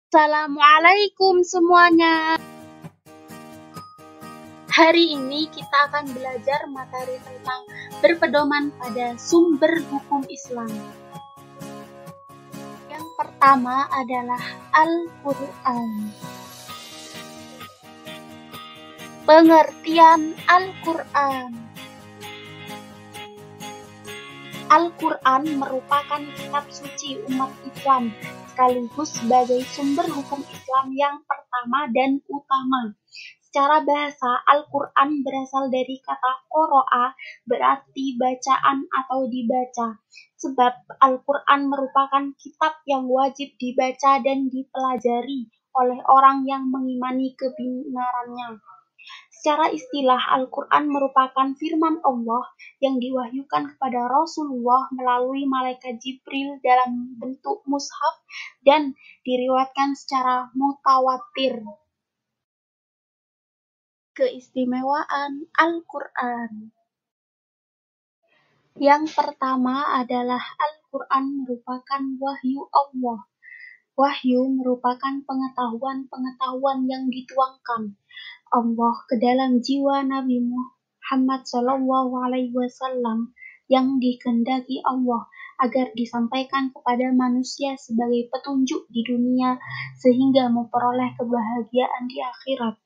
Assalamualaikum semuanya. Hari ini kita akan belajar materi tentang berpedoman pada sumber hukum Islam. Yang pertama adalah Al-Quran. Pengertian Al-Quran. Al-Quran merupakan kitab suci umat Islam, sekaligus sebagai sumber hukum Islam yang pertama dan utama. Secara bahasa, Al-Quran berasal dari kata qoro'a, berarti bacaan atau dibaca. Sebab Al-Quran merupakan kitab yang wajib dibaca dan dipelajari oleh orang yang mengimani kebenarannya. Secara istilah, Al-Quran merupakan firman Allah yang diwahyukan kepada Rasulullah melalui malaikat Jibril dalam bentuk mushaf dan diriwayatkan secara mutawatir. Keistimewaan Al-Quran. Yang pertama adalah Al-Quran merupakan wahyu Allah. Wahyu merupakan pengetahuan yang dituangkan Allah ke dalam jiwa Nabi Muhammad SAW yang dikehendaki Allah agar disampaikan kepada manusia sebagai petunjuk di dunia sehingga memperoleh kebahagiaan di akhirat.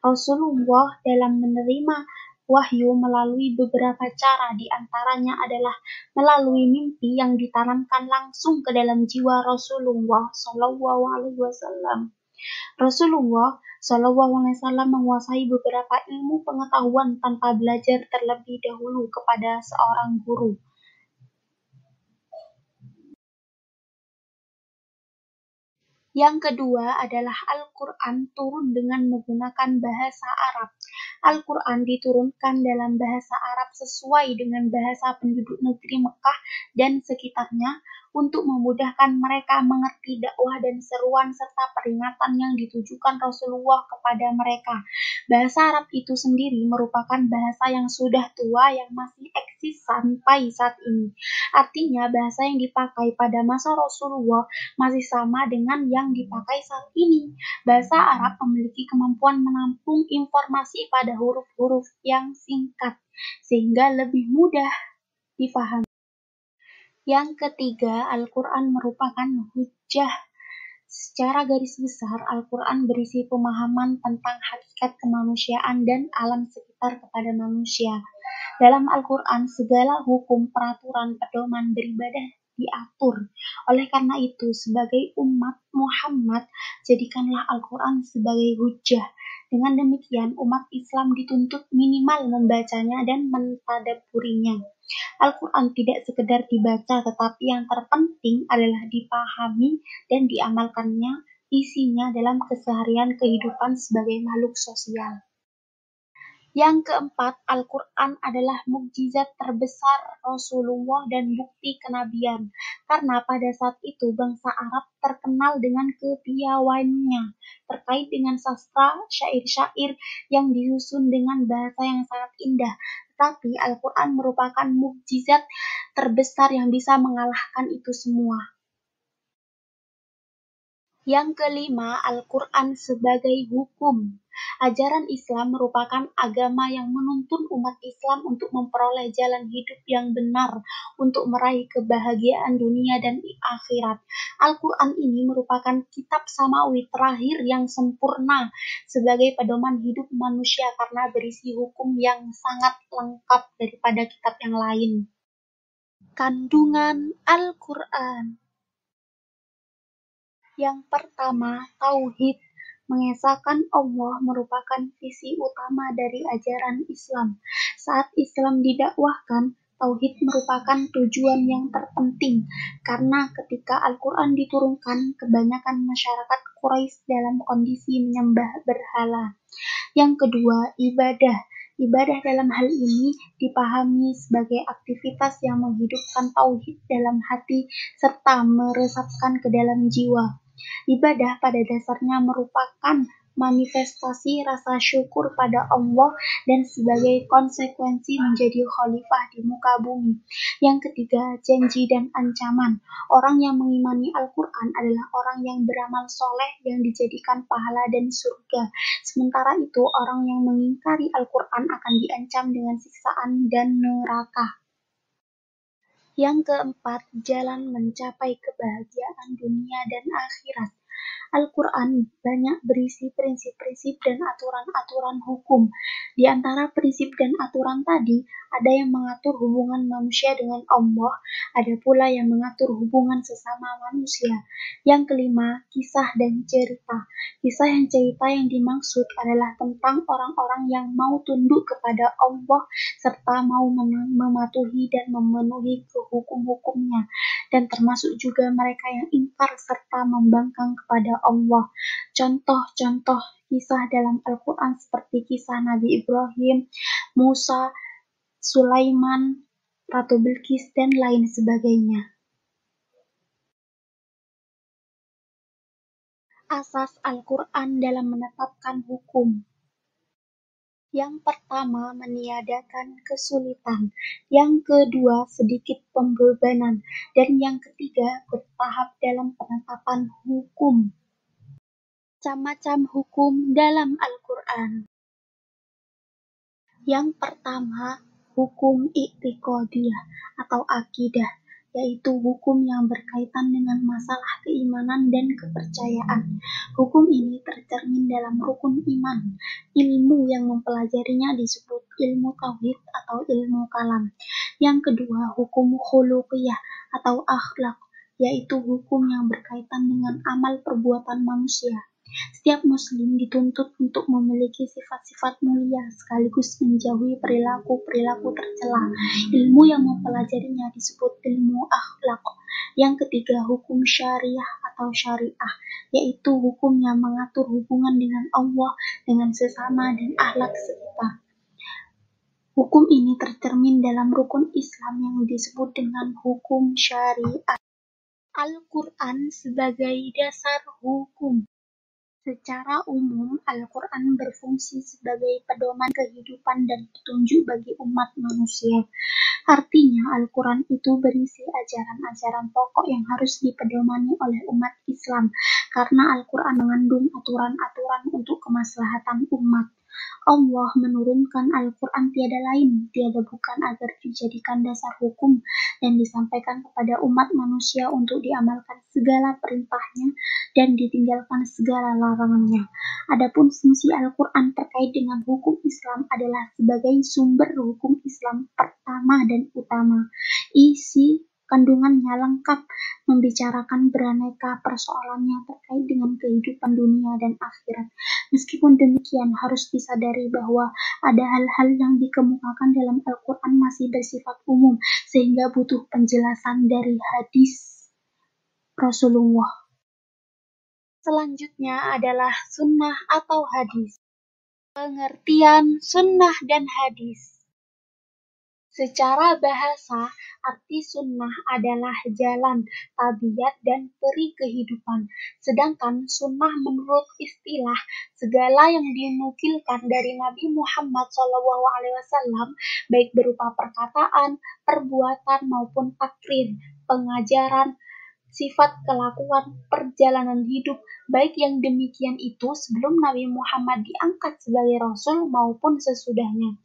Rasulullah dalam menerima wahyu melalui beberapa cara, di antaranya adalah melalui mimpi yang ditanamkan langsung ke dalam jiwa Rasulullah SAW. Rasulullah SAW menguasai beberapa ilmu pengetahuan tanpa belajar terlebih dahulu kepada seorang guru. Yang kedua adalah Al-Quran turun dengan menggunakan bahasa Arab. Al-Quran diturunkan dalam bahasa Arab sesuai dengan bahasa penduduk negeri Mekah dan sekitarnya untuk memudahkan mereka mengerti dakwah dan seruan serta peringatan yang ditujukan Rasulullah kepada mereka. Bahasa Arab itu sendiri merupakan bahasa yang sudah tua yang masih eksis sampai saat ini. Artinya bahasa yang dipakai pada masa Rasulullah masih sama dengan yang dipakai saat ini. Bahasa Arab memiliki kemampuan menampung informasi pada huruf-huruf yang singkat, sehingga lebih mudah dipahami. Yang ketiga, Al-Quran merupakan hujjah. Secara garis besar, Al-Quran berisi pemahaman tentang hakikat kemanusiaan dan alam sekitar kepada manusia. Dalam Al-Quran, segala hukum, peraturan, pedoman beribadah diatur. Oleh karena itu, sebagai umat Muhammad, jadikanlah Al-Quran sebagai hujjah. Dengan demikian, umat Islam dituntut minimal membacanya dan mentadabburinya. Al-Quran tidak sekedar dibaca, tetapi yang terpenting adalah dipahami dan diamalkannya isinya dalam keseharian kehidupan sebagai makhluk sosial. Yang keempat, Al-Quran adalah mukjizat terbesar Rasulullah dan bukti kenabian, karena pada saat itu bangsa Arab terkenal dengan kepiawaiannya terkait dengan sastra syair-syair yang disusun dengan bahasa yang sangat indah. Tetapi Al-Quran merupakan mukjizat terbesar yang bisa mengalahkan itu semua. Yang kelima, Al-Quran sebagai hukum. Ajaran Islam merupakan agama yang menuntun umat Islam untuk memperoleh jalan hidup yang benar untuk meraih kebahagiaan dunia dan akhirat. Al-Quran ini merupakan kitab samawi terakhir yang sempurna sebagai pedoman hidup manusia karena berisi hukum yang sangat lengkap daripada kitab yang lain. Kandungan Al-Quran. Yang pertama, tauhid. Mengesahkan Allah merupakan visi utama dari ajaran Islam. Saat Islam didakwahkan, tauhid merupakan tujuan yang terpenting, karena ketika Al-Quran diturunkan, kebanyakan masyarakat Quraisy dalam kondisi menyembah berhala. Yang kedua, ibadah. Ibadah dalam hal ini dipahami sebagai aktivitas yang menghidupkan tauhid dalam hati serta meresapkan ke dalam jiwa. Ibadah pada dasarnya merupakan manifestasi rasa syukur pada Allah, dan sebagai konsekuensi menjadi khalifah di muka bumi. Yang ketiga, janji dan ancaman. Orang yang mengimani Al-Quran adalah orang yang beramal soleh yang dijadikan pahala dan surga. Sementara itu, orang yang mengingkari Al-Quran akan diancam dengan siksaan dan neraka. Yang keempat, jalan mencapai kebahagiaan dunia dan akhirat. Al-Quran banyak berisi prinsip-prinsip dan aturan-aturan hukum. Di antara prinsip dan aturan tadi, ada yang mengatur hubungan manusia dengan Allah, ada pula yang mengatur hubungan sesama manusia. Yang kelima, kisah dan cerita. Kisah dan cerita yang dimaksud adalah tentang orang-orang yang mau tunduk kepada Allah serta mau mematuhi dan memenuhi hukum-hukumnya, dan termasuk juga mereka yang ingkar serta membangkang kepada Allah. Contoh-contoh kisah dalam Al-Quran seperti kisah Nabi Ibrahim, Musa, Sulaiman, Ratu Bilqis, dan lain sebagainya. Asas Al-Quran dalam menetapkan hukum. Yang pertama, meniadakan kesulitan. Yang kedua, sedikit pembebanan. Dan yang ketiga, bertahap dalam penetapan hukum. Macam-macam hukum dalam Al-Quran. Yang pertama, hukum i'tiqadiyah atau akidah, yaitu hukum yang berkaitan dengan masalah keimanan dan kepercayaan. Hukum ini tercermin dalam rukun iman. Ilmu yang mempelajarinya disebut ilmu tauhid atau ilmu kalam. Yang kedua, hukum khuluqiyah atau akhlak, yaitu hukum yang berkaitan dengan amal perbuatan manusia. Setiap muslim dituntut untuk memiliki sifat-sifat mulia sekaligus menjauhi perilaku-perilaku tercela. Ilmu yang mempelajarinya disebut ilmu akhlak. Yang ketiga, hukum syariah atau syariah, yaitu hukum yang mengatur hubungan dengan Allah, dengan sesama, dan akhlak sekitar. Hukum ini tercermin dalam rukun Islam yang disebut dengan hukum syariat. Al-Quran sebagai dasar hukum. Secara umum, Al-Quran berfungsi sebagai pedoman kehidupan dan petunjuk bagi umat manusia. Artinya, Al-Quran itu berisi ajaran-ajaran pokok yang harus dipedomani oleh umat Islam, karena Al-Quran mengandung aturan-aturan untuk kemaslahatan umat. Allah menurunkan Al-Quran tiada bukan agar dijadikan dasar hukum dan disampaikan kepada umat manusia untuk diamalkan segala perintahnya dan ditinggalkan segala larangannya. Adapun fungsi Al-Quran terkait dengan hukum Islam adalah sebagai sumber hukum Islam pertama dan utama. Isi kandungannya lengkap, membicarakan beraneka persoalannya terkait dengan kehidupan dunia dan akhirat. Meskipun demikian, harus disadari bahwa ada hal-hal yang dikemukakan dalam Al-Quran masih bersifat umum, sehingga butuh penjelasan dari hadis Rasulullah. Selanjutnya adalah sunnah atau hadis. Pengertian sunnah dan hadis. Secara bahasa, arti sunnah adalah jalan, tabiat, dan peri kehidupan. Sedangkan sunnah menurut istilah, segala yang dinukilkan dari Nabi Muhammad SAW, baik berupa perkataan, perbuatan, maupun takrir, pengajaran, sifat kelakuan, perjalanan hidup, baik yang demikian itu sebelum Nabi Muhammad diangkat sebagai Rasul maupun sesudahnya.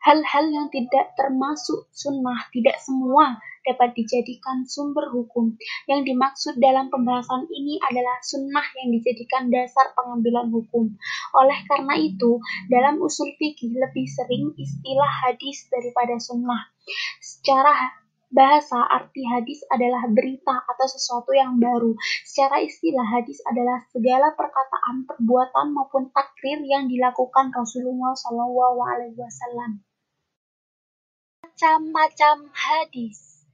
Hal-hal yang tidak termasuk sunnah tidak semua dapat dijadikan sumber hukum. Yang dimaksud dalam pembahasan ini adalah sunnah yang dijadikan dasar pengambilan hukum. Oleh karena itu, dalam usul fikih lebih sering istilah hadis daripada sunnah. Secara bahasa, arti hadis adalah berita atau sesuatu yang baru. Secara istilah, hadis adalah segala perkataan, perbuatan, maupun takrir yang dilakukan Rasulullah SAW. Macam-macam hadis.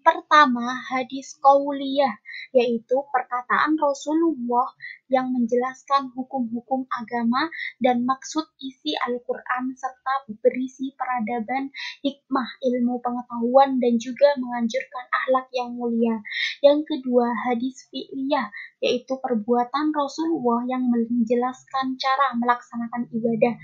Pertama, hadis qauliyah, yaitu perkataan Rasulullah yang menjelaskan hukum-hukum agama dan maksud isi Al-Quran serta berisi peradaban, hikmah, ilmu pengetahuan, dan juga menganjurkan akhlak yang mulia. Yang kedua, hadis fi'liyah, yaitu perbuatan Rasulullah yang menjelaskan cara melaksanakan ibadah.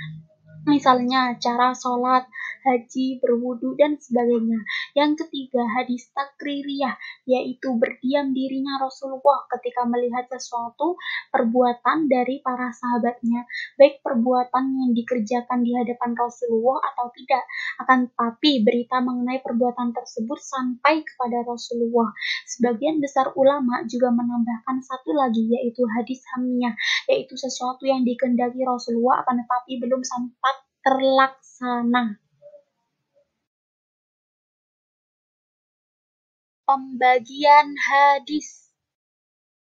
Misalnya cara sholat, haji, berwudu, dan sebagainya. Yang ketiga, hadis takririyah, yaitu berdiam dirinya Rasulullah ketika melihat sesuatu perbuatan dari para sahabatnya, baik perbuatan yang dikerjakan di hadapan Rasulullah atau tidak. Akan tetapi berita mengenai perbuatan tersebut sampai kepada Rasulullah. Sebagian besar ulama juga menambahkan satu lagi, yaitu hadis hamiyah, yaitu sesuatu yang dikehendaki Rasulullah akan tetapi belum sempat terlaksana. Pembagian hadis.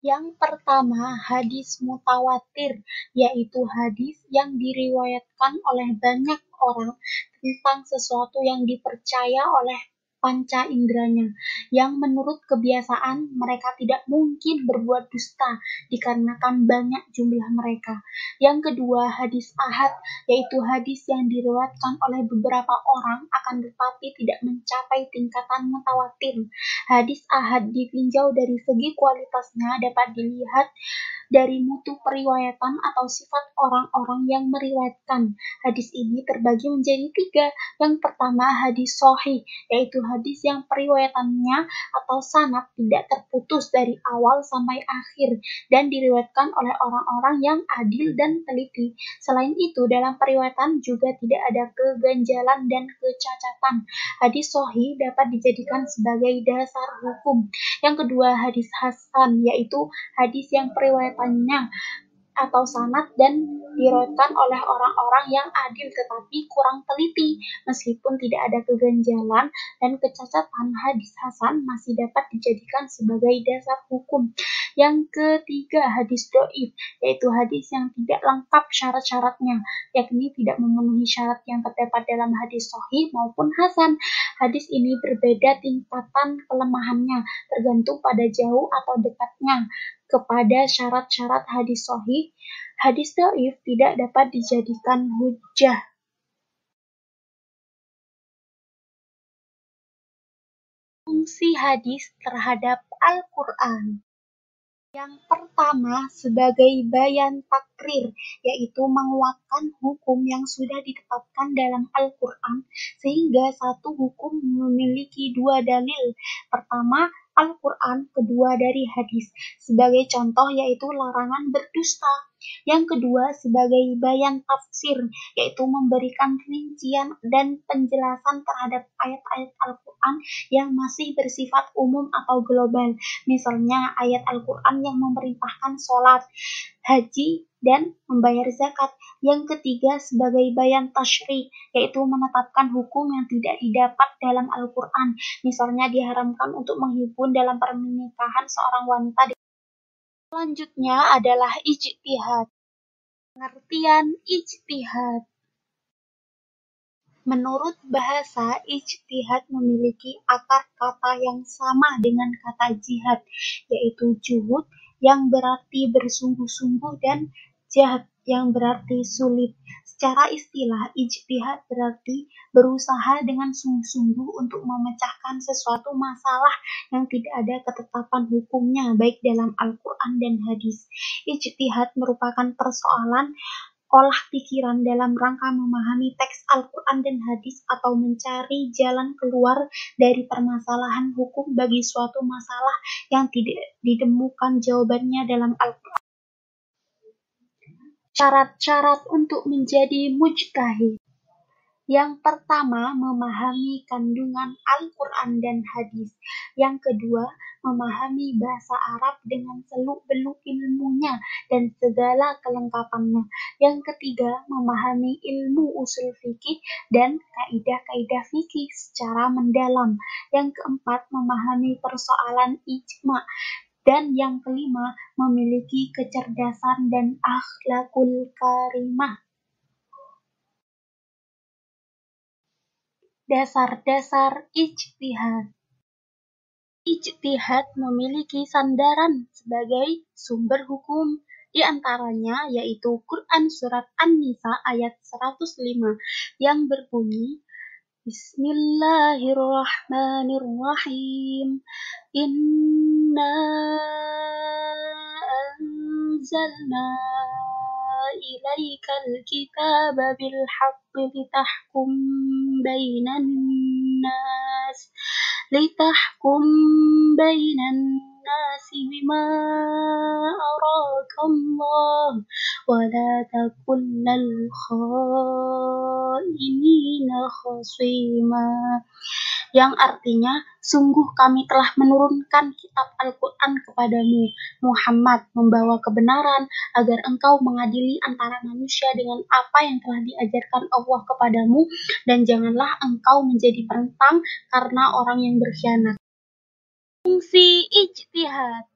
Yang pertama, hadis mutawatir, yaitu hadis yang diriwayatkan oleh banyak orang tentang sesuatu yang dipercaya oleh panca inderanya, yang menurut kebiasaan mereka tidak mungkin berbuat dusta dikarenakan banyak jumlah mereka. Yang kedua, hadis ahad, yaitu hadis yang diriwayatkan oleh beberapa orang akan tetapi tidak mencapai tingkatan mutawatir. Hadis ahad ditinjau dari segi kualitasnya dapat dilihat dari mutu periwayatan atau sifat orang-orang yang meriwayatkan. Hadis ini terbagi menjadi tiga. Yang pertama, hadis sahih, yaitu hadis yang periwayatannya atau sanad tidak terputus dari awal sampai akhir dan diriwayatkan oleh orang-orang yang adil dan teliti. Selain itu, dalam periwayatan juga tidak ada keganjalan dan kecacatan. Hadis sahih dapat dijadikan sebagai dasar hukum. Yang kedua, hadis hasan, yaitu hadis yang periwayatannya atau sanad dan diriwayatkan oleh orang-orang yang adil tetapi kurang teliti. Meskipun tidak ada keganjalan dan kecacatan, hadis hasan masih dapat dijadikan sebagai dasar hukum. Yang ketiga, hadis dhaif, yaitu hadis yang tidak lengkap syarat-syaratnya, yakni tidak memenuhi syarat yang terdapat dalam hadis sahih maupun hasan. Hadis ini berbeda tingkatan kelemahannya, tergantung pada jauh atau dekatnya kepada syarat-syarat hadis sahih. Hadis dhaif tidak dapat dijadikan hujjah. Fungsi hadis terhadap Al-Quran. Yang pertama, sebagai bayan takrir, yaitu menguatkan hukum yang sudah ditetapkan dalam Al-Quran, sehingga satu hukum memiliki dua dalil. Pertama, Al-Quran, kedua dari hadis. Sebagai contoh, yaitu larangan berdusta. Yang kedua, sebagai bayan tafsir, yaitu memberikan rincian dan penjelasan terhadap ayat-ayat Al-Quran yang masih bersifat umum atau global. Misalnya ayat Al-Quran yang memerintahkan sholat, haji, dan membayar zakat. Yang ketiga, sebagai bayan tasyri, yaitu menetapkan hukum yang tidak didapat dalam Al-Quran. Misalnya diharamkan untuk menghibun dalam pernikahan seorang wanita. Selanjutnya adalah ijtihad. Pengertian ijtihad. Menurut bahasa, ijtihad memiliki akar kata yang sama dengan kata jihad, yaitu juhud yang berarti bersungguh-sungguh dan jahad yang berarti sulit. Secara istilah, ijtihad berarti berusaha dengan sungguh-sungguh untuk memecahkan sesuatu masalah yang tidak ada ketetapan hukumnya, baik dalam Al-Quran dan hadis. Ijtihad merupakan persoalan olah pikiran dalam rangka memahami teks Al-Quran dan hadis atau mencari jalan keluar dari permasalahan hukum bagi suatu masalah yang tidak ditemukan jawabannya dalam Al-Quran. Syarat-syarat untuk menjadi mujtahid. Yang pertama, memahami kandungan Al-Quran dan hadis. Yang kedua, memahami bahasa Arab dengan seluk-beluk ilmunya dan segala kelengkapannya. Yang ketiga, memahami ilmu usul fikih dan kaidah-kaidah fikih secara mendalam. Yang keempat, memahami persoalan ijma. Dan yang kelima, memiliki kecerdasan dan akhlakul karimah. Dasar-dasar ijtihad. Ijtihad memiliki sandaran sebagai sumber hukum, di antaranya yaitu Quran Surat An-Nisa ayat 105 yang berbunyi, Bismillahirrahmanirrahim. Inna أنزلنا إليك الكتاب بالحق لتحكم بين الناس بما أراك الله ولا تكن للخائنين خصيما, yang artinya, sungguh kami telah menurunkan kitab Al-Quran kepadamu, Muhammad, membawa kebenaran, agar engkau mengadili antara manusia dengan apa yang telah diajarkan Allah kepadamu, dan janganlah engkau menjadi penentang karena orang yang berkhianat. Fungsi ijtihad.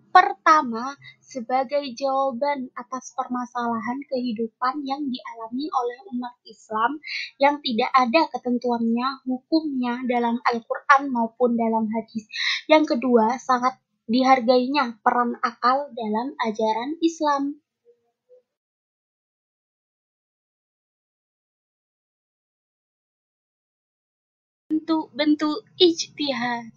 Pertama, sebagai jawaban atas permasalahan kehidupan yang dialami oleh umat Islam yang tidak ada ketentuannya, hukumnya dalam Al-Quran maupun dalam hadis. Yang kedua, sangat dihargainya peran akal dalam ajaran Islam. Bentuk-bentuk ijtihad.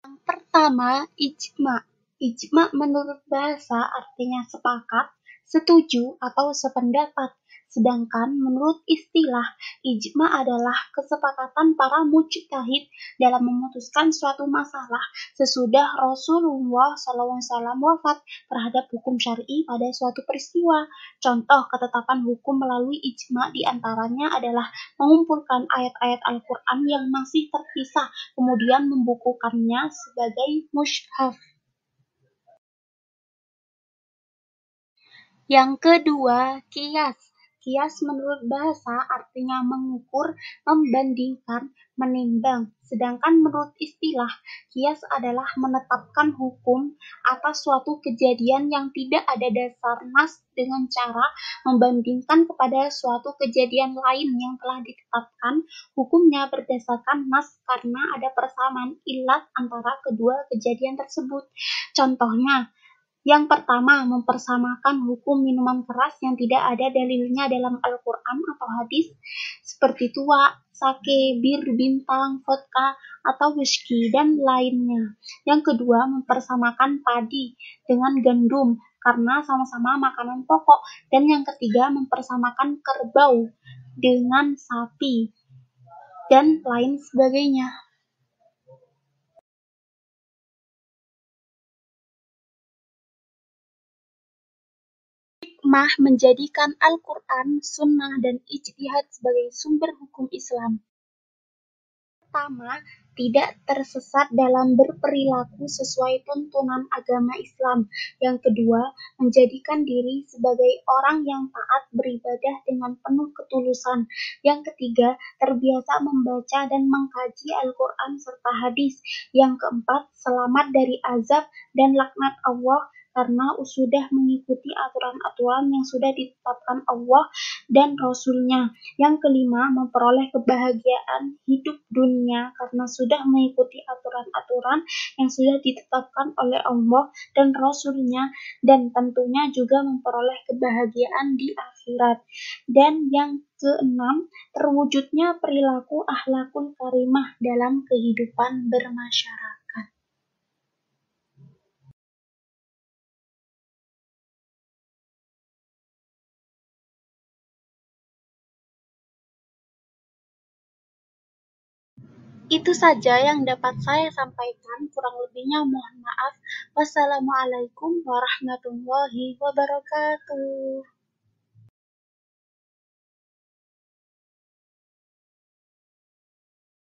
Yang pertama, ijma. Ijma menurut bahasa artinya sepakat, setuju, atau sependapat. Sedangkan menurut istilah, ijma adalah kesepakatan para mujtahid dalam memutuskan suatu masalah sesudah Rasulullah SAW wafat terhadap hukum syar'i pada suatu peristiwa. Contoh ketetapan hukum melalui ijma diantaranya adalah mengumpulkan ayat-ayat Al-Quran yang masih terpisah, kemudian membukukannya sebagai mushaf. Yang kedua, kias. Kias menurut bahasa artinya mengukur, membandingkan, menimbang. Sedangkan menurut istilah, kias adalah menetapkan hukum atas suatu kejadian yang tidak ada dasar nas dengan cara membandingkan kepada suatu kejadian lain yang telah ditetapkan hukumnya berdasarkan nas karena ada persamaan ilat antara kedua kejadian tersebut. Contohnya, yang pertama, mempersamakan hukum minuman keras yang tidak ada dalilnya dalam Al-Quran atau hadis, seperti tua, sake, bir, bintang, vodka, atau whisky, dan lainnya. Yang kedua, mempersamakan padi dengan gandum, karena sama-sama makanan pokok. Dan yang ketiga, mempersamakan kerbau dengan sapi, dan lain sebagainya. Hikmah menjadikan Al-Quran, Sunnah, dan ijtihad sebagai sumber hukum Islam. Pertama, tidak tersesat dalam berperilaku sesuai tuntunan agama Islam. Yang kedua, menjadikan diri sebagai orang yang taat beribadah dengan penuh ketulusan. Yang ketiga, terbiasa membaca dan mengkaji Al-Quran serta hadis. Yang keempat, selamat dari azab dan laknat Allah karena sudah mengikuti aturan-aturan yang sudah ditetapkan Allah dan Rasul-Nya. Yang kelima, memperoleh kebahagiaan hidup dunia karena sudah mengikuti aturan-aturan yang sudah ditetapkan oleh Allah dan Rasul-Nya, dan tentunya juga memperoleh kebahagiaan di akhirat. Dan yang keenam, terwujudnya perilaku akhlakul karimah dalam kehidupan bermasyarakat. Itu saja yang dapat saya sampaikan, kurang lebihnya mohon maaf. Wassalamualaikum warahmatullahi wabarakatuh.